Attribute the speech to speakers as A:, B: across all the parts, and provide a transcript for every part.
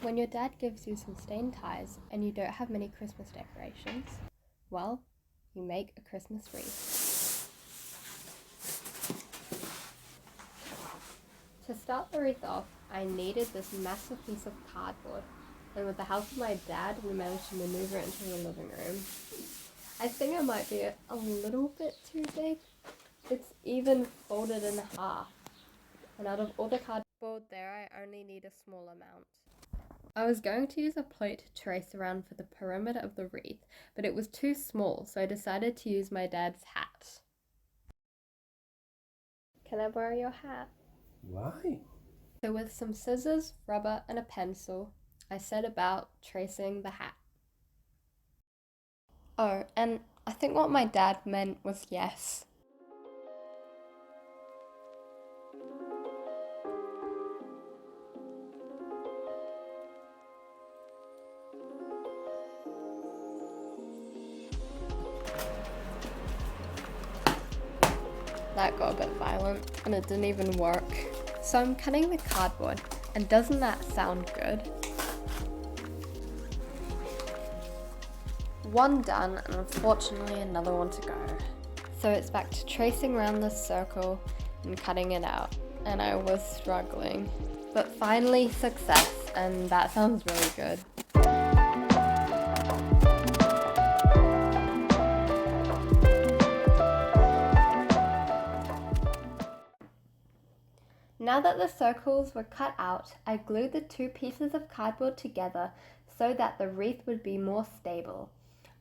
A: When your dad gives you some stain ties and you don't have many Christmas decorations, well, you make a Christmas wreath. To start the wreath off, I needed this massive piece of cardboard, and with the help of my dad, we managed to maneuver it into the living room. I think it might be a little bit too big. It's even folded in half, and out of all the cardboard there, I only need a small amount. I was going to use a plate to trace around for the perimeter of the wreath, but it was too small, so I decided to use my dad's hat. Can I borrow your hat?
B: Why?
A: So with some scissors, rubber, and a pencil, I set about tracing the hat. Oh, and I think what my dad meant was yes. That got a bit violent, and it didn't even work. So I'm cutting the cardboard, and doesn't that sound good? One done, and unfortunately another one to go. So it's back to tracing around the circle and cutting it out, and I was struggling. But finally success, and that sounds really good. Now that the circles were cut out, I glued the two pieces of cardboard together so that the wreath would be more stable.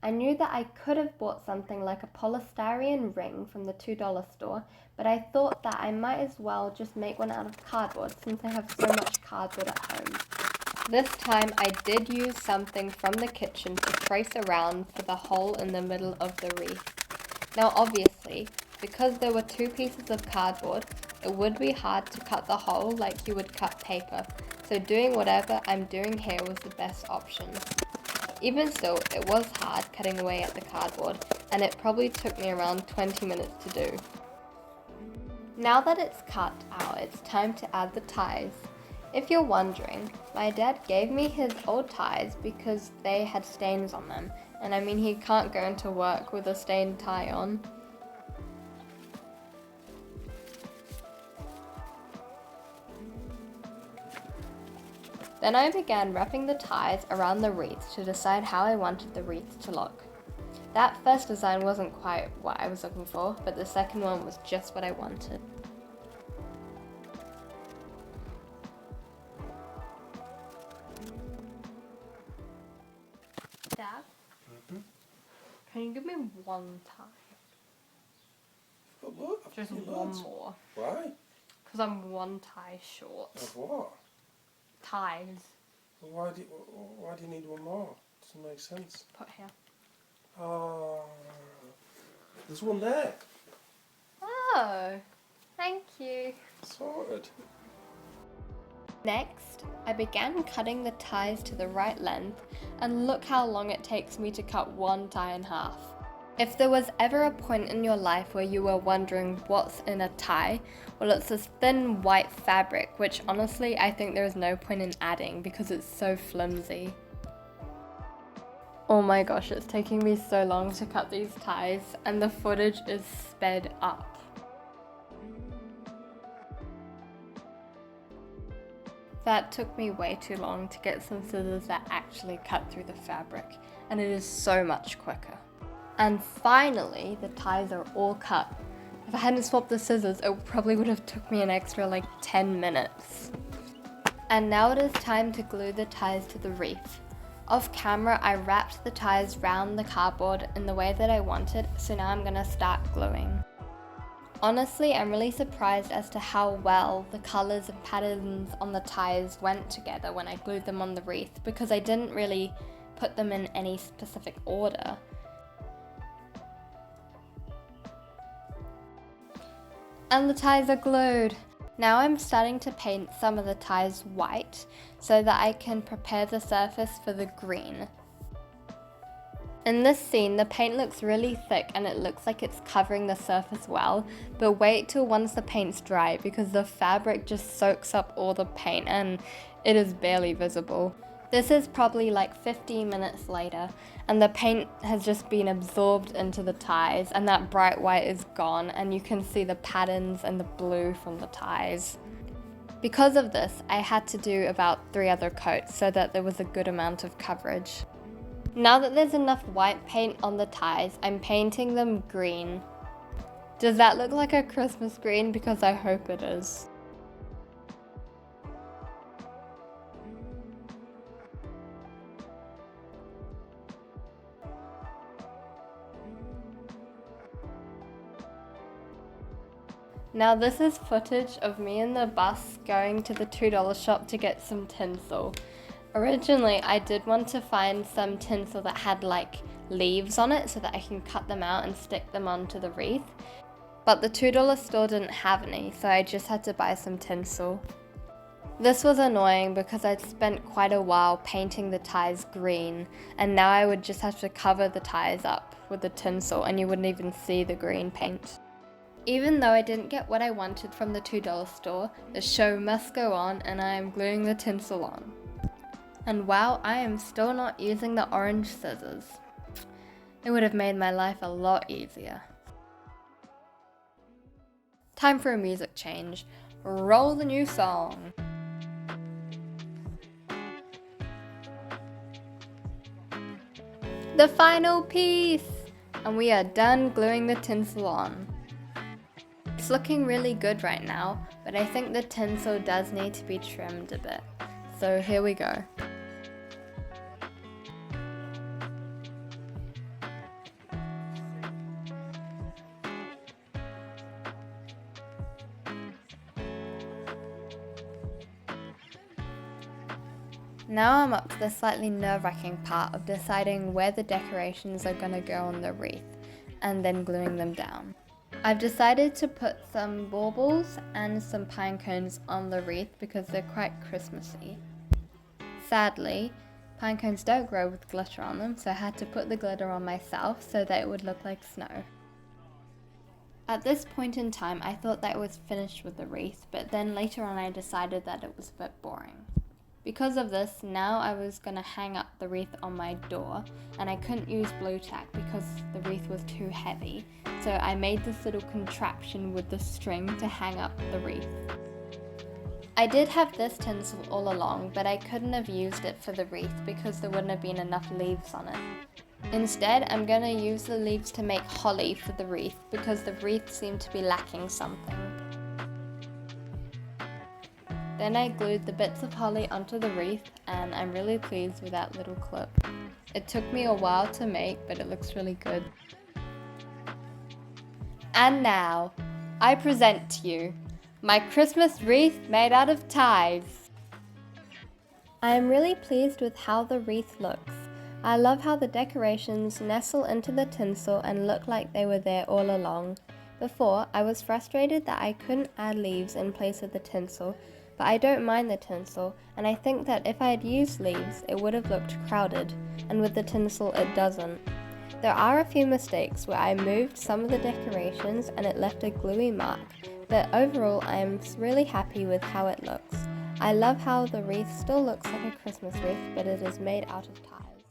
A: I knew that I could have bought something like a polystyrene ring from the $2 store, but I thought that I might as well just make one out of cardboard since I have so much cardboard at home. This time I did use something from the kitchen to trace around for the hole in the middle of the wreath. Now obviously, because there were two pieces of cardboard, it would be hard to cut the hole like you would cut paper, so doing whatever I'm doing here was the best option. Even still, it was hard cutting away at the cardboard, and it probably took me around 20 minutes to do. Now that it's cut out, it's time to add the ties. If you're wondering, my dad gave me his old ties because they had stains on them, and I mean he can't go into work with a stained tie on. Then I began wrapping the ties around the wreath to decide how I wanted the wreath to look. That first design wasn't quite what I was looking for, but the second one was just what I wanted. Dad? Can you give me one tie?
B: But what?
A: Just one more.
B: Why?
A: Because I'm one tie short.
B: Of what?
A: Ties.
B: Well, why do you need one more? Doesn't make sense.
A: Put here.
B: There's one there.
A: Oh, thank you.
B: Sorted.
A: Next, I began cutting the ties to the right length, and look how long it takes me to cut one tie in half. If there was ever a point in your life where you were wondering what's in a tie, well, it's this thin white fabric, which honestly I think there is no point in adding because it's so flimsy. Oh my gosh, it's taking me so long to cut these ties, and the footage is sped up. That took me way too long to get some scissors that actually cut through the fabric, and it is so much quicker. And finally, the ties are all cut. If I hadn't swapped the scissors, it probably would have took me an extra like 10 minutes. And now it is time to glue the ties to the wreath. Off camera, I wrapped the ties round the cardboard in the way that I wanted, so now I'm gonna start gluing. Honestly, I'm really surprised as to how well the colours and patterns on the ties went together when I glued them on the wreath, because I didn't really put them in any specific order. And the ties are glued. Now I'm starting to paint some of the ties white so that I can prepare the surface for the green. In this scene, the paint looks really thick and it looks like it's covering the surface well, but wait till once the paint's dry because the fabric just soaks up all the paint and it is barely visible. This is probably like 15 minutes later, and the paint has just been absorbed into the ties, and that bright white is gone, and you can see the patterns and the blue from the ties. Because of this, I had to do about 3 other coats so that there was a good amount of coverage. Now that there's enough white paint on the ties, I'm painting them green. Does that look like a Christmas green? Because I hope it is. Now this is footage of me in the bus going to the $2 shop to get some tinsel. Originally, I did want to find some tinsel that had like leaves on it so that I can cut them out and stick them onto the wreath. But the $2 store didn't have any, so I just had to buy some tinsel. This was annoying because I'd spent quite a while painting the ties green, and now I would just have to cover the ties up with the tinsel and you wouldn't even see the green paint. Even though I didn't get what I wanted from the $2 store, the show must go on and I am gluing the tinsel on. And wow, I am still not using the orange scissors. It would have made my life a lot easier. Time for a music change. Roll the new song. The final piece! And we are done gluing the tinsel on. It's looking really good right now, but I think the tinsel does need to be trimmed a bit. So here we go. Now I'm up to the slightly nerve-wracking part of deciding where the decorations are going to go on the wreath, and then gluing them down. I've decided to put some baubles and some pine cones on the wreath because they're quite Christmassy. Sadly, pine cones don't grow with glitter on them, so I had to put the glitter on myself so that it would look like snow. At this point in time, I thought that I was finished with the wreath, but then later on I decided that it was a bit boring. Because of this, now I was going to hang up the wreath on my door, and I couldn't use blue tack because the wreath was too heavy, so I made this little contraption with the string to hang up the wreath. I did have this tinsel all along, but I couldn't have used it for the wreath because there wouldn't have been enough leaves on it. Instead, I'm going to use the leaves to make holly for the wreath because the wreath seemed to be lacking something. Then I glued the bits of holly onto the wreath, and I'm really pleased with that little clip. It took me a while to make, but it looks really good. And now, I present to you my Christmas wreath made out of ties. I am really pleased with how the wreath looks. I love how the decorations nestle into the tinsel and look like they were there all along. Before, I was frustrated that I couldn't add leaves in place of the tinsel, but I don't mind the tinsel, and I think that if I had used leaves, it would have looked crowded, and with the tinsel it doesn't. There are a few mistakes where I moved some of the decorations and it left a gluey mark, but overall I am really happy with how it looks. I love how the wreath still looks like a Christmas wreath, but it is made out of ties.